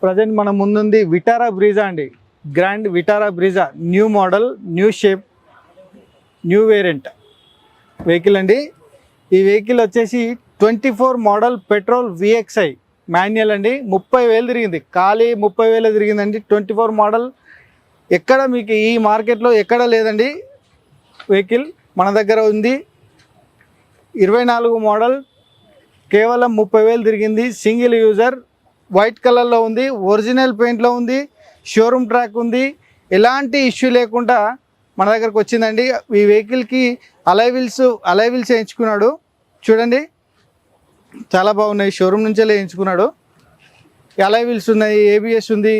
Present మన ముందుంది Vitara Brezza అండి. Grand Vitara Brezza, new model, new shape, new variant vehicle అండి. ఈ వెహికల్ వచ్చేసి 24 మోడల్ పెట్రోల్ VXI మాన్యువల్ అండి. 30,000 తిరిగింది, ఖాళీ 30,000 తిరిగిందండి. 24 మోడల్ ఎక్కడ మీకు ఈ మార్కెట్లో ఎక్కడ లేదండి. వెహికల్ మన దగ్గర ఉంది. 24 మోడల్ కేవలం 30,000 తిరిగింది. సింగిల్ యూజర్, వైట్ కలర్లో ఉంది, ఒరిజినల్ పెయింట్లో ఉంది, షోరూమ్ ట్రాక్ ఉంది. ఎలాంటి ఇష్యూ లేకుండా మన దగ్గరకు వచ్చిందండి. ఈ వెహికల్కి అలైవిల్స్ వేయించుకున్నాడు చూడండి, చాలా బాగున్నాయి. షోరూమ్ నుంచే వేయించుకున్నాడు. అలైవిల్స్ ఉన్నాయి, ABS ఉంది.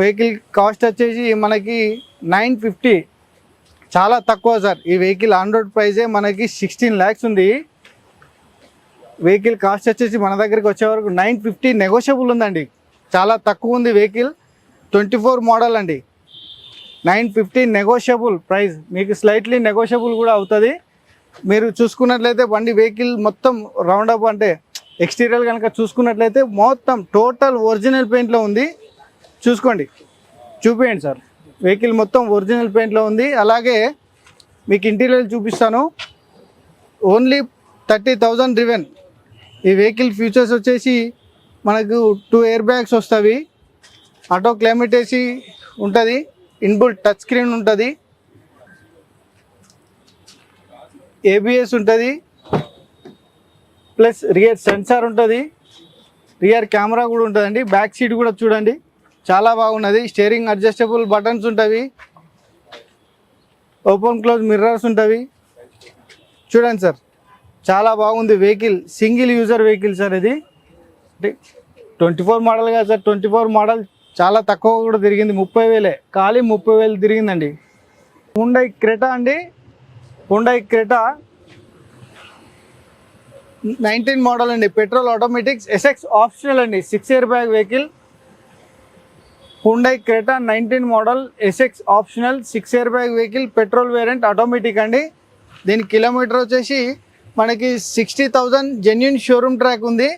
వెహికల్ కాస్ట్ వచ్చేసి మనకి 950, చాలా తక్కువ సార్. ఈ వెహికల్ ఆన్ రోడ్ ప్రైజే మనకి 16 lakhs ఉంది. వెహికల్ కాస్ట్ వచ్చేసి మన దగ్గరికి వచ్చే వరకు 950 నెగోషియబుల్ ఉందండి. చాలా తక్కువ ఉంది వెహికల్. 24 మోడల్ అండి. 950 నెగోషియబుల్ ప్రైస్, మీకు స్లైట్లీ నెగోషియబుల్ కూడా అవుతుంది. మీరు చూసుకున్నట్లయితే బండి వెహికల్ మొత్తం రౌండప్ అంటే ఎక్స్టీరియర్ కనుక చూసుకున్నట్లయితే మొత్తం టోటల్ ఒరిజినల్ పెయింట్లో ఉంది. చూసుకోండి, చూపించండి సార్. వెహికల్ మొత్తం ఒరిజినల్ పెయింట్లో ఉంది. అలాగే మీకు ఇంటీరియర్ చూపిస్తాను. Only 30,000 driven. ఈ వెహికల్ ఫీచర్స్ వచ్చేసి మనకు 2 ఎయిర్ బ్యాగ్స్ వస్తాయి, ఆటో క్లైమేట్ ఏసీ ఉంటుంది, ఇన్బుల్ట్ టచ్ స్క్రీన్ ఉంటుంది, ABS ఉంటుంది, ప్లస్ రియర్ సెన్సార్ ఉంటుంది, రియర్ కెమెరా కూడా ఉంటుందండి. బ్యాక్ సీట్ కూడా చూడండి, చాలా బాగున్నది. స్టీరింగ్ అడ్జస్టబుల్ బటన్స్ ఉంటాయి, ఓపెన్ క్లోజ్ మిర్రర్స్ ఉంటాయి. చూడండి సార్, చాలా బాగుంది vehicle. Single user vehicle sir ఇది. 24 మోడల్ కదా సార్, 24 మోడల్ చాలా తక్కువ కూడా తిరిగింది. 30,000, ఖాళీ 30,000 తిరిగిందండి. హుండై క్రెటా అండి. హుండై క్రెటా 19 మోడల్ అండి. పెట్రోల్ ఆటోమేటిక్స్, SX ఆప్షనల్ అండి. 6 air bag vehicle. Hyundai Creta 19 model, SX optional, 6 air bag vehicle, petrol variant, automatic అండి. దీని కిలోమీటర్ వచ్చేసి మనకి 60,000 జెన్యున్ షోరూమ్ ట్రాక్ ఉంది.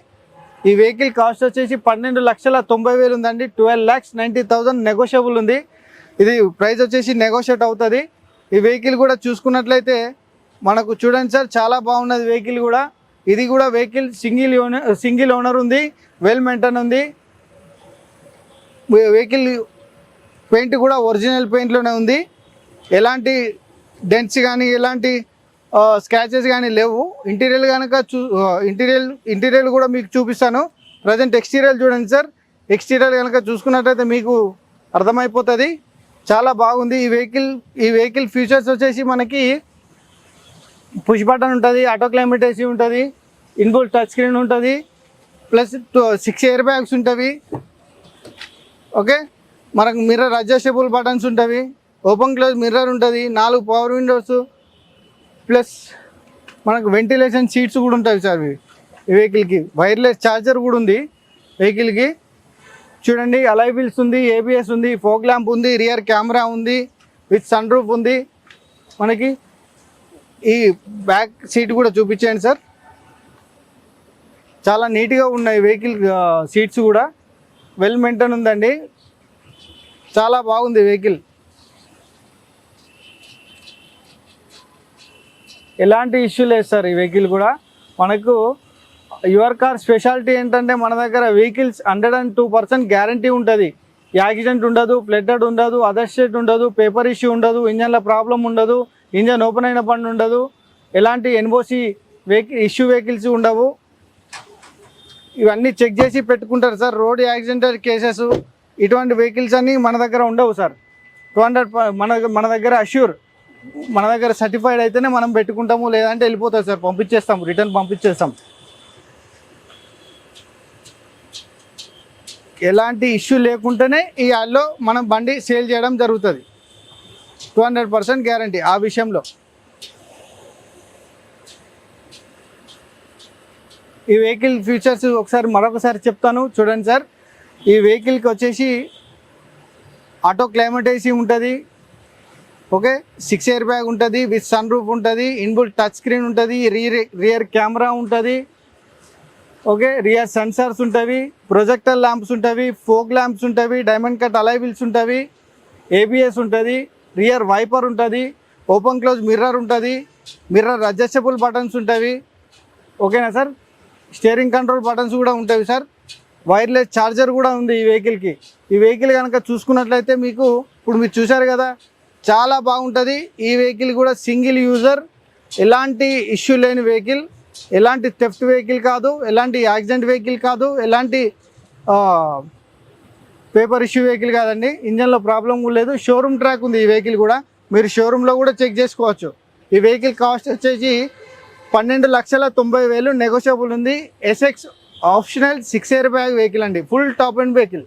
ఈ వెహికల్ కాస్ట్ వచ్చేసి 12,90,000 ఉందండి. 12,90,000 నెగోషియబుల్ ఉంది. ఇది ప్రైస్ వచ్చేసి నెగోషియేట్ అవుతుంది. ఈ వెహికల్ కూడా చూసుకున్నట్లయితే మనకు చూడండి సార్, చాలా బాగున్నది వెహికల్ కూడా. ఇది కూడా వెహికల్ సింగిల్ ఓనర్ ఉంది, వెల్ మెయింటైన్ ఉంది. వెహికల్ పెయింట్ కూడా ఒరిజినల్ పెయింట్లోనే ఉంది. ఎలాంటి డెంట్స్ కానీ ఎలాంటి స్క్రాచెస్ కానీ లేవు. ఇంటీరియర్ కనుక ఇంటీరియర్ కూడా మీకు చూపిస్తాను. ప్రజెంట్ ఎక్స్టీరియర్ చూడండి సార్. ఎక్స్టీరియర్ కనుక చూసుకున్నట్లయితే మీకు అర్థమైపోతుంది, చాలా బాగుంది ఈ వెహికల్ ఫీచర్స్ వచ్చేసి మనకి పుష్ బటన్ ఉంటుంది, ఆటో క్లైమేట్ ఏసీ ఉంటుంది, ఇన్బుల్ట్ టచ్ స్క్రీన్ ఉంటుంది, ప్లస్ 6 ఎయిర్ బ్యాగ్స్ ఉంటుంది. ఓకే, మనకు మిర్రర్ అడ్జస్టబుల్ బటన్స్ ఉంటుంది, ఓపెన్ క్లోజ్ మిర్రర్ ఉంటుంది, 4 పవర్ విండోస్, ప్లస్ మనకు వెంటిలేషన్ సీట్స్ కూడా ఉంటాయి సార్. ఈ వెహికల్కి వైర్లెస్ ఛార్జర్ కూడా ఉంది వెహికల్కి. చూడండి, అలై వీల్స్ ఉంది, ABS ఉంది, ఫోగ్ ల్యాంప్ ఉంది, రియర్ కెమెరా ఉంది, విత్ సన్ రూఫ్ ఉంది. మనకి ఈ బ్యాక్ సీట్ కూడా చూపించండి సార్. చాలా నీట్గా ఉన్నాయి వెహికల్ సీట్స్ కూడా, వెల్ మెయింటైన్ ఉందండి. చాలా బాగుంది వెహికల్. ఎలాంటి ఇష్యూ లేదు సార్. ఈ వెహికల్ కూడా మనకు యువర్ కార్ స్పెషాలిటీ ఏంటంటే మన దగ్గర వెహికల్స్ 102% గ్యారంటీ ఉంటుంది. యాక్సిడెంట్ ఉండదు, ఫ్లడ్డెడ్ ఉండదు, అదర్ స్టేట్ ఉండదు, పేపర్ ఇష్యూ ఉండదు, ఇంజన్లో ప్రాబ్లం ఉండదు, ఇంజన్ ఓపెన్ అయిన బండి ఉండదు, ఎలాంటి NOC వెహికల్స్ ఉండవు. ఇవన్నీ చెక్ చేసి పెట్టుకుంటారు సార్. రోడ్ యాక్సిడెంటల్ కేసెస్ ఇటువంటి వెహికల్స్ అన్నీ మన దగ్గర ఉండవు సార్. 200 మన దగ్గర అష్యూర్, మన దగ్గర సర్టిఫైడ్ అయితేనే మనం పెట్టుకుంటాము, లేదంటే వెళ్ళిపోతుంది సార్. పంపించేస్తాం, రిటర్న్ పంపించేస్తాం. ఎలాంటి ఇష్యూ లేకుండానే ఈ యాడ్లో మనం బండి సేల్ చేయడం జరుగుతుంది. 200% గ్యారంటీ ఆ విషయంలో. ఈ వెహికల్ ఫీచర్స్ మరొకసారి చెప్తాను చూడండి సార్. ఈ వెహికల్కి వచ్చేసి ఆటో క్లైమేట్ ఏసీ ఉంటుంది, ఓకే, 6 ఎయిర్ బ్యాగ్ ఉంటుంది, విత్ సన్ రూఫ్ ఉంటుంది, ఇన్బుల్ట్ టచ్ స్క్రీన్ ఉంటుంది, రియర్ కెమెరా ఉంటుంది, ఓకే, రియర్ సెన్సార్స్ ఉంటుంది, ప్రొజెక్టర్ ల్యాంప్స్ ఉంటుంది, ఫోక్ ల్యాంప్స్ ఉంటుంది, డైమండ్ కట్ అలాయ్ వీల్స్ ఉంటుంది, ఏబిఎస్ ఉంటుంది, రియర్ వైపర్ ఉంటుంది, ఓపెన్ క్లోజ్ మిర్రర్ ఉంటుంది, మిర్రర్ అడ్జస్టబుల్ బటన్స్ ఉంటాయి. ఓకేనా సార్? స్టీరింగ్ కంట్రోల్ బటన్స్ కూడా ఉంటాయి సార్. వైర్లెస్ ఛార్జర్ కూడా ఉంది ఈ వెహికల్కి. ఈ వెహికల్ కనుక చూసుకున్నట్లయితే మీకు ఇప్పుడు మీరు చూశారు కదా, చాలా బాగుంటుంది. ఈ వెహికల్ కూడా సింగిల్ యూజర్, ఎలాంటి ఇష్యూ లేని వెహికల్, ఎలాంటి థెఫ్ట్ వెహికల్ కాదు, ఎలాంటి యాక్సిడెంట్ వెహికల్ కాదు, ఎలాంటి పేపర్ ఇష్యూ వెహికల్ కాదండి. ఇంజన్లో ప్రాబ్లం కూడా లేదు. షోరూమ్ ట్రాక్ ఉంది ఈ వెహికల్ కూడా, మీరు షోరూంలో కూడా చెక్ చేసుకోవచ్చు. ఈ వెహికల్ కాస్ట్ వచ్చేసి 12,90,000 నెగోషియబుల్ ఉంది. SX optional 6 air bag vehicle అండి, ఫుల్ టాప్ అండ్ వెహికల్.